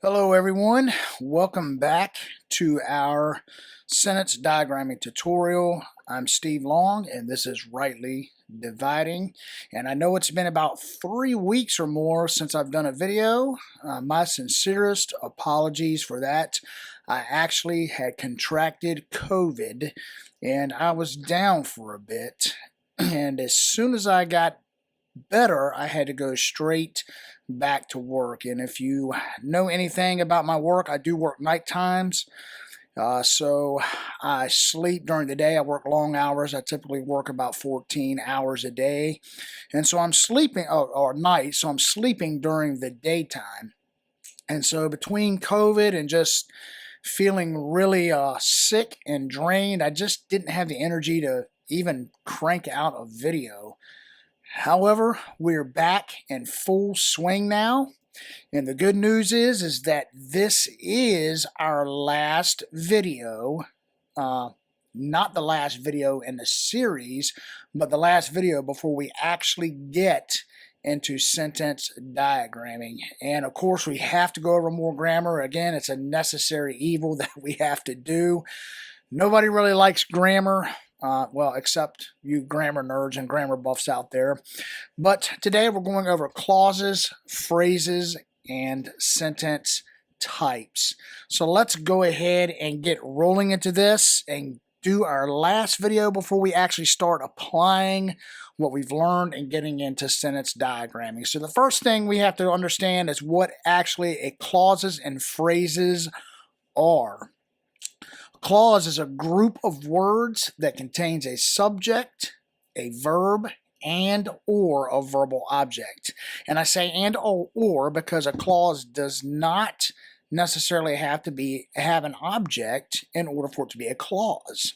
Hello everyone, welcome back to our sentence diagramming tutorial. I'm Steve Long and this is Rightly Dividing, and I know it's been about 3 weeks or more since I've done a video. My sincerest apologies for that. I actually had contracted COVID and I was down for a bit, and as soon as I got better, I had to go straight back to work. And if you know anything about my work, I do work night times. So I sleep during the day. I work long hours. I typically work about 14 hours a day. And so I'm sleeping, or night, so I'm sleeping during the daytime. And so between COVID and just feeling really sick and drained, I just didn't have the energy to even crank out a video. However, we're back in full swing now, and the good news is that this is our last video, not the last video in the series, but the last video before we actually get into sentence diagramming. And of course, we have to go over more grammar. Again, it's a necessary evil that we have to do. Nobody really likes grammar. Well, except you grammar nerds and grammar buffs out there. But today we're going over clauses, phrases, and sentence types. So let's go ahead and get rolling into this and do our last video before we actually start applying what we've learned and getting into sentence diagramming. So the first thing we have to understand is what actually a clauses and phrases are. Clause is a group of words that contains a subject, a verb, and or a verbal object. And I say and or because a clause does not necessarily have an object in order for it to be a clause.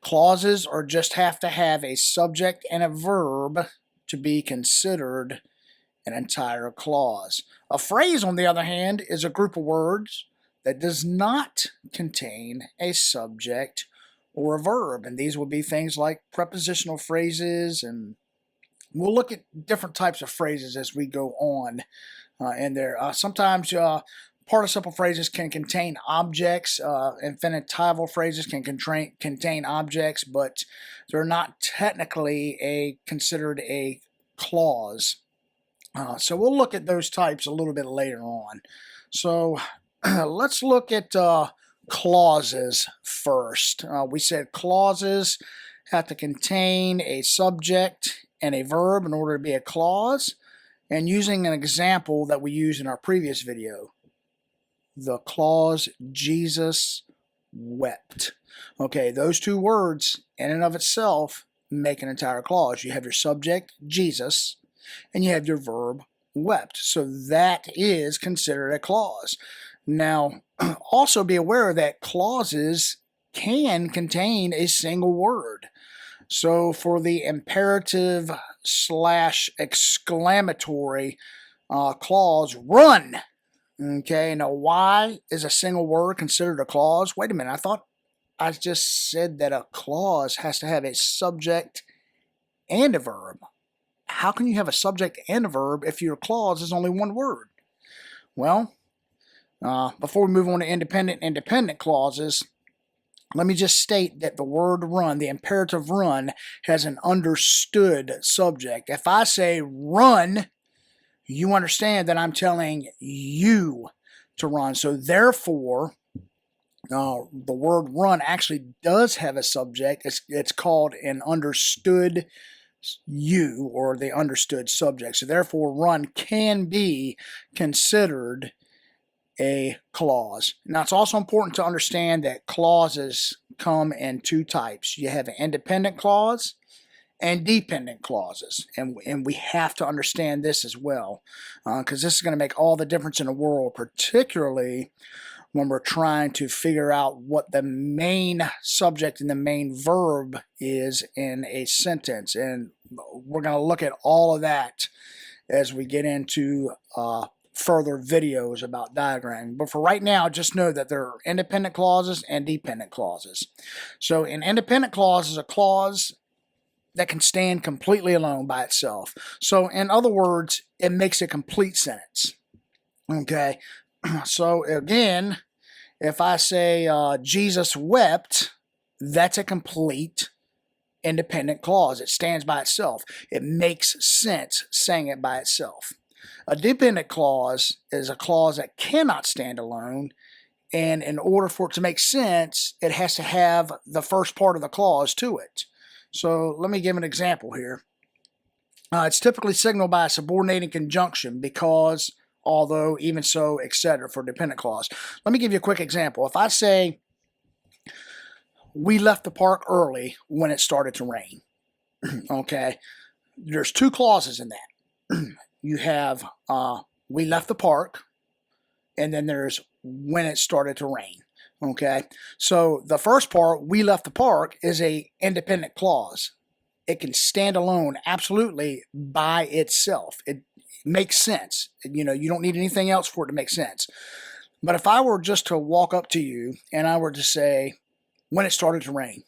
Clauses just have to have a subject and a verb to be considered an entire clause. A phrase, on the other hand, is a group of words that does not contain a subject or a verb. And these will be things like prepositional phrases, and we'll look at different types of phrases as we go on in there. Sometimes participle phrases can contain objects. Infinitival phrases can contain objects, but they're not technically considered a clause. So we'll look at those types a little bit later on. So let's look at clauses first. We said clauses have to contain a subject and a verb in order to be a clause. And using an example that we used in our previous video, the clause Jesus wept. Okay, those two words in and of itself make an entire clause. You have your subject, Jesus, and you have your verb, wept. So that is considered a clause. Now, also be aware that clauses can contain a single word. So for the imperative / exclamatory clause, run. Okay, now why is a single word considered a clause? Wait a minute, I thought I just said that a clause has to have a subject and a verb. How can you have a subject and a verb if your clause is only one word? Well, before we move on to independent clauses, let me just state that the word run, the imperative run, has an understood subject. If I say run, you understand that I'm telling you to run. So therefore, the word run actually does have a subject. It's called an understood you, or the understood subject. So therefore, run can be considered a clause. Now, it's also important to understand that clauses come in two types. You have an independent clause and dependent clauses, and we have to understand this as well, because this is going to make all the difference in the world, particularly when we're trying to figure out what the main subject and the main verb is in a sentence. And we're going to look at all of that as we get into further videos about diagramming. But for right now, just know that there are independent clauses and dependent clauses. So an independent clause is a clause that can stand completely alone by itself. So in other words, it makes a complete sentence. Okay, so again, if I say Jesus wept, that's a complete independent clause. It stands by itself. It makes sense saying it by itself. A dependent clause is a clause that cannot stand alone, and in order for it to make sense, it has to have the first part of the clause to it. So let me give an example here. It's typically signaled by a subordinating conjunction, because, although, even so, etc. for dependent clause. Let me give you a quick example. If I say, we left the park early when it started to rain, okay, there's two clauses in that. You have we left the park, and then there's when it started to rain. Okay, so the first part, we left the park, is a independent clause. It can stand alone absolutely by itself. It makes sense. You don't need anything else for it to make sense. But if I were just to walk up to you and I were to say, when it started to rain,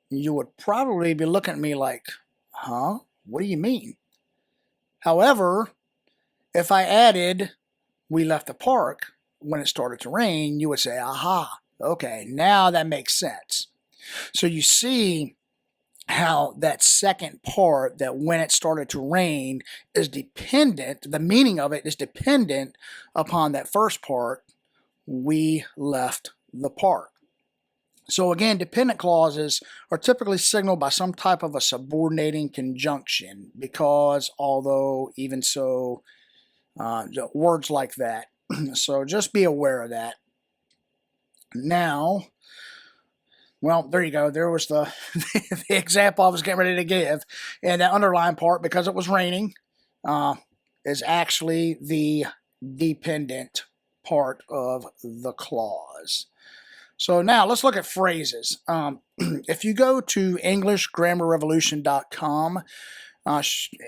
you would probably be looking at me like, huh? What do you mean? However, if I added, we left the park when it started to rain, you would say, aha, okay, now that makes sense. So you see how that second part, that when it started to rain, is dependent, the meaning of it is dependent upon that first part, we left the park. So again, dependent clauses are typically signaled by some type of a subordinating conjunction, because, although, even so, words like that. So just be aware of that. Now, well, there you go. There was the example I was getting ready to give. And that underlying part, because it was raining, is actually the dependent part of the clause. So now let's look at phrases. If you go to EnglishGrammarRevolution.com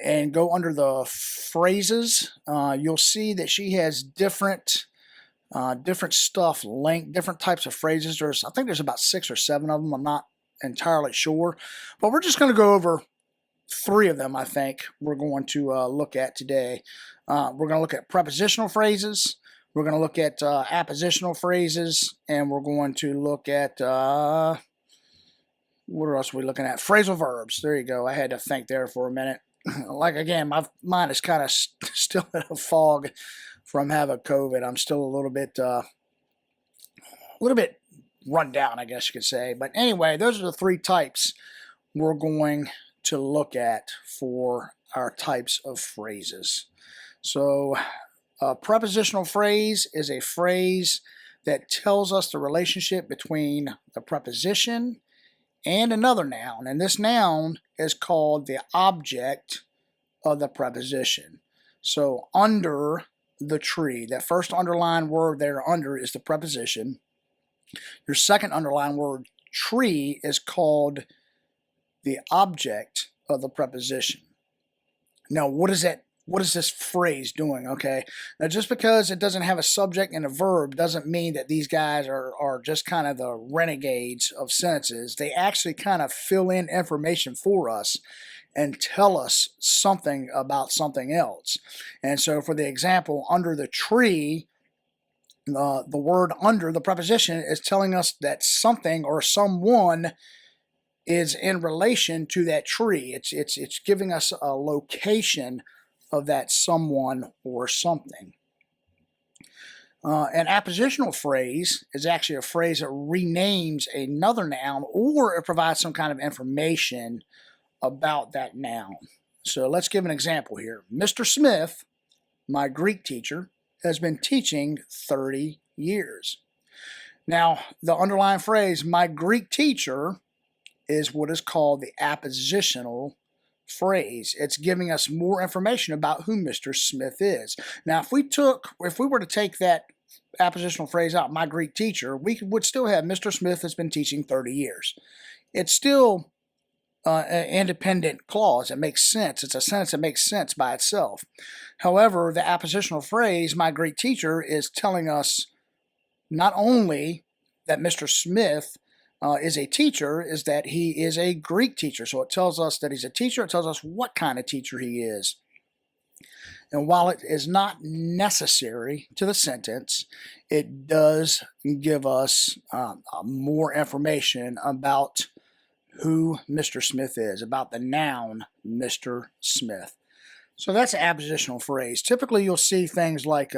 and go under the phrases, you'll see that she has different stuff linked, different types of phrases. I think there's about 6 or 7 of them. I'm not entirely sure, but we're just going to go over 3 of them. I think we're going to look at today. We're going to look at prepositional phrases. We're going to look at appositional phrases, and we're going to look at what else are we looking at? Phrasal verbs. There you go. I had to think there for a minute. Like, again, my mind is kind of still in a fog from having COVID. I'm still a little bit run down, I guess you could say. But anyway, those are the 3 types we're going to look at for our types of phrases. So a prepositional phrase is a phrase that tells us the relationship between the preposition and another noun. And this noun is called the object of the preposition. So under the tree, that first underlined word there, under, is the preposition. Your second underlined word, tree, is called the object of the preposition. Now, what is this phrase doing? Okay, now just because it doesn't have a subject and a verb doesn't mean that these guys are just kind of the renegades of sentences. They actually kind of fill in information for us and tell us something about something else. And so for the example, under the tree, the word under, the preposition, is telling us that something or someone is in relation to that tree. It's giving us a location of that someone or something. An appositional phrase is actually a phrase that renames another noun, or it provides some kind of information about that noun. So let's give an example here. Mr. Smith, my Greek teacher, has been teaching 30 years. Now, the underlying phrase, my Greek teacher, is what is called the appositional phrase. It's giving us more information about who Mr. Smith is. Now, if we were to take that appositional phrase out, my Greek teacher, we would still have Mr. Smith has been teaching 30 years. It's still an independent clause. It makes sense. It's a sentence that makes sense by itself. However, the appositional phrase, my Greek teacher, is telling us not only that Mr. Smith is a teacher, is that he is a Greek teacher. So it tells us that he's a teacher. It tells us what kind of teacher he is. And while it is not necessary to the sentence, it does give us more information about who Mr. Smith is, about the noun Mr. Smith. So that's an appositional phrase. Typically, you'll see things like,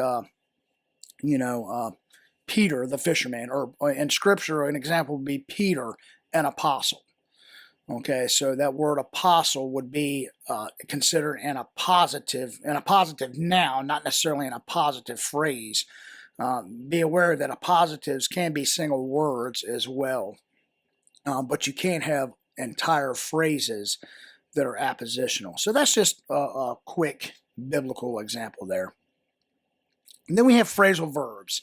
Peter the fisherman, or in Scripture, an example would be Peter, an apostle. Okay, so that word apostle would be considered in a positive noun, not necessarily in a positive phrase. Be aware that appositives can be single words as well, but you can't have entire phrases that are appositional. So that's just a quick biblical example there. And then we have phrasal verbs.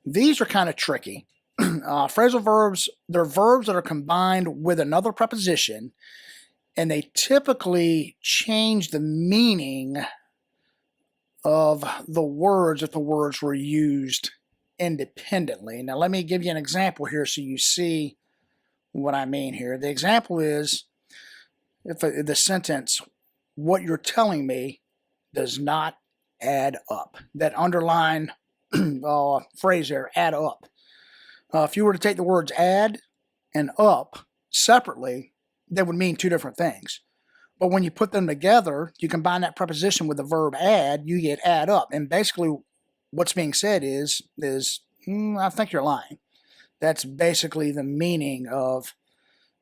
These are kind of tricky. Phrasal verbs, they're verbs that are combined with another preposition, and they typically change the meaning of the words if the words were used independently. Now, let me give you an example here so you see what I mean here. The example is if the sentence, "What you're telling me does not add up." That underline phrase there, add up. If you were to take the words add and up separately, they would mean two different things. But when you put them together, you combine that preposition with the verb add, you get add up. And basically what's being said is I think you're lying. That's basically the meaning of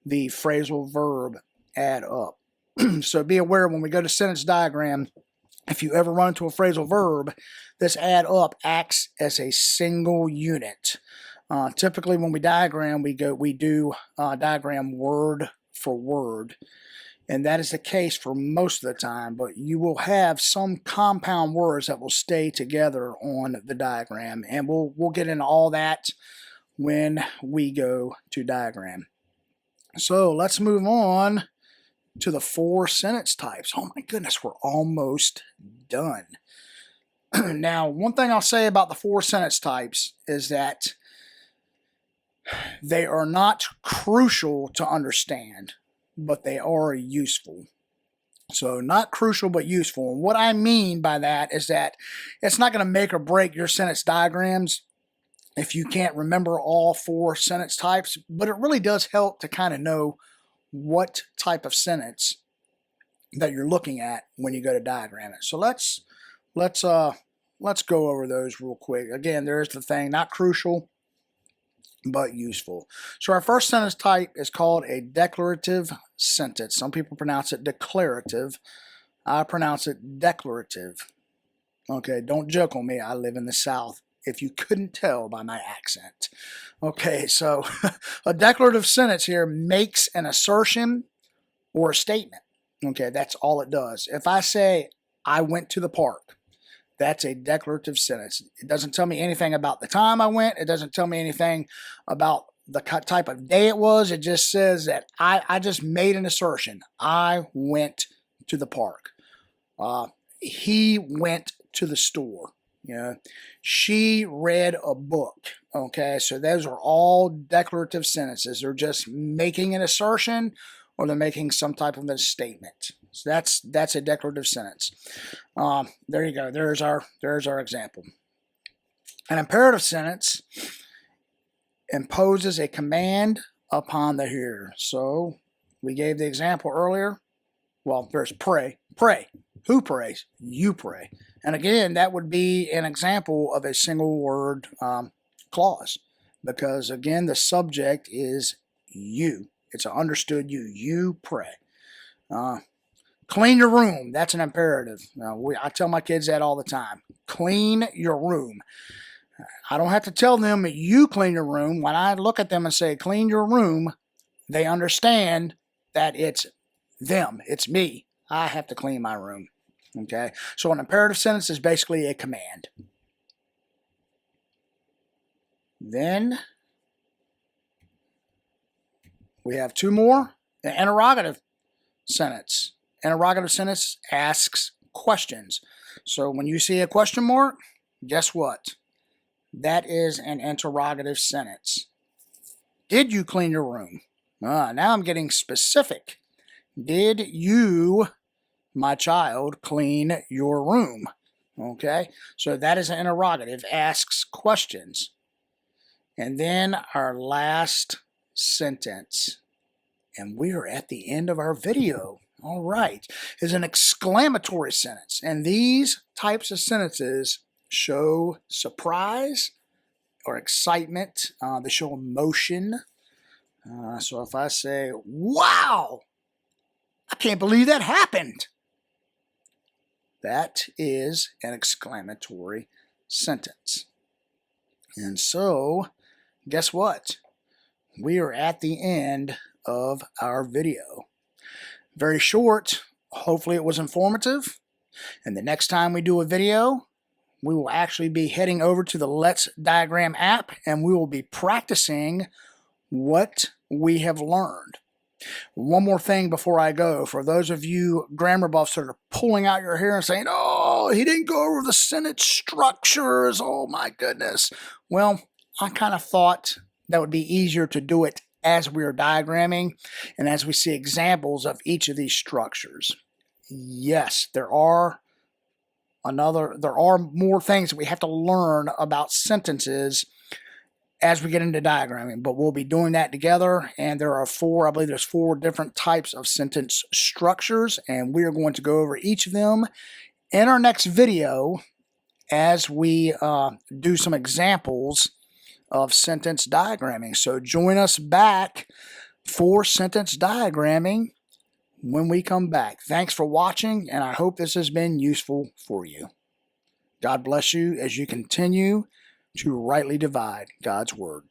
the phrasal verb add up. So be aware when we go to sentence diagram, if you ever run into a phrasal verb, this add up acts as a single unit. Typically, when we diagram, we do diagram word for word, and that is the case for most of the time. But you will have some compound words that will stay together on the diagram, and we'll get into all that when we go to diagram. So let's move on to the 4 sentence types. Oh my goodness, we're almost done. Now, one thing I'll say about the 4 sentence types is that they are not crucial to understand, but they are useful. So not crucial, but useful. And what I mean by that is that it's not going to make or break your sentence diagrams if you can't remember all 4 sentence types, but it really does help to kind of know what type of sentence that you're looking at when you go to diagram it. So let's go over those real quick. Again, there's the thing, not crucial, but useful. So our first sentence type is called a declarative sentence. Some people pronounce it declarative. I pronounce it declarative. Okay, don't joke on me. I live in the South, if you couldn't tell by my accent. Okay, so a declarative sentence here makes an assertion or a statement. Okay, that's all it does. If I say, I went to the park, that's a declarative sentence. It doesn't tell me anything about the time I went. It doesn't tell me anything about the type of day it was. It just says that I just made an assertion. I went to the park. He went to the store. She read a book. Okay, so those are all declarative sentences. They're just making an assertion or they're making some type of a statement. So that's a declarative sentence. There you go. There's our example. An imperative sentence imposes a command upon the hearer. So we gave the example earlier. Well, there's pray. Pray. Who prays? You pray. And again, that would be an example of a single word clause, because again, the subject is you. It's an understood you. You pray. Clean your room. That's an imperative. I tell my kids that all the time. Clean your room. I don't have to tell them that you clean your room. When I look at them and say, clean your room, they understand that it's them. It's me. I have to clean my room. Okay? So an imperative sentence is basically a command. Then we have 2 more. The interrogative sentence. Interrogative sentence asks questions. So when you see a question mark, guess what? That is an interrogative sentence. Did you clean your room? Now I'm getting specific. Did you, my child, clean your room? Okay, so that is an interrogative, asks questions. And then our last sentence, and we are at the end of our video. All right, is an exclamatory sentence. And these types of sentences show surprise or excitement. They show emotion. So if I say, wow, I can't believe that happened. That is an exclamatory sentence. And so, guess what? We are at the end of our video. Very short. Hopefully it was informative. And the next time we do a video, we will actually be heading over to the Let's Diagram app, and we will be practicing what we have learned. One more thing before I go. For those of you grammar buffs that are pulling out your hair and saying, oh, he didn't go over the sentence structures. Oh, my goodness. Well, I kind of thought that would be easier to do it as we are diagramming and as we see examples of each of these structures. Yes, there are more things that we have to learn about sentences as we get into diagramming, but we'll be doing that together. And there are I believe there's 4 different types of sentence structures, and we are going to go over each of them in our next video as we do some examples of sentence diagramming. So join us back for sentence diagramming when we come back. Thanks for watching, and I hope this has been useful for you. God bless you as you continue to rightly divide God's word.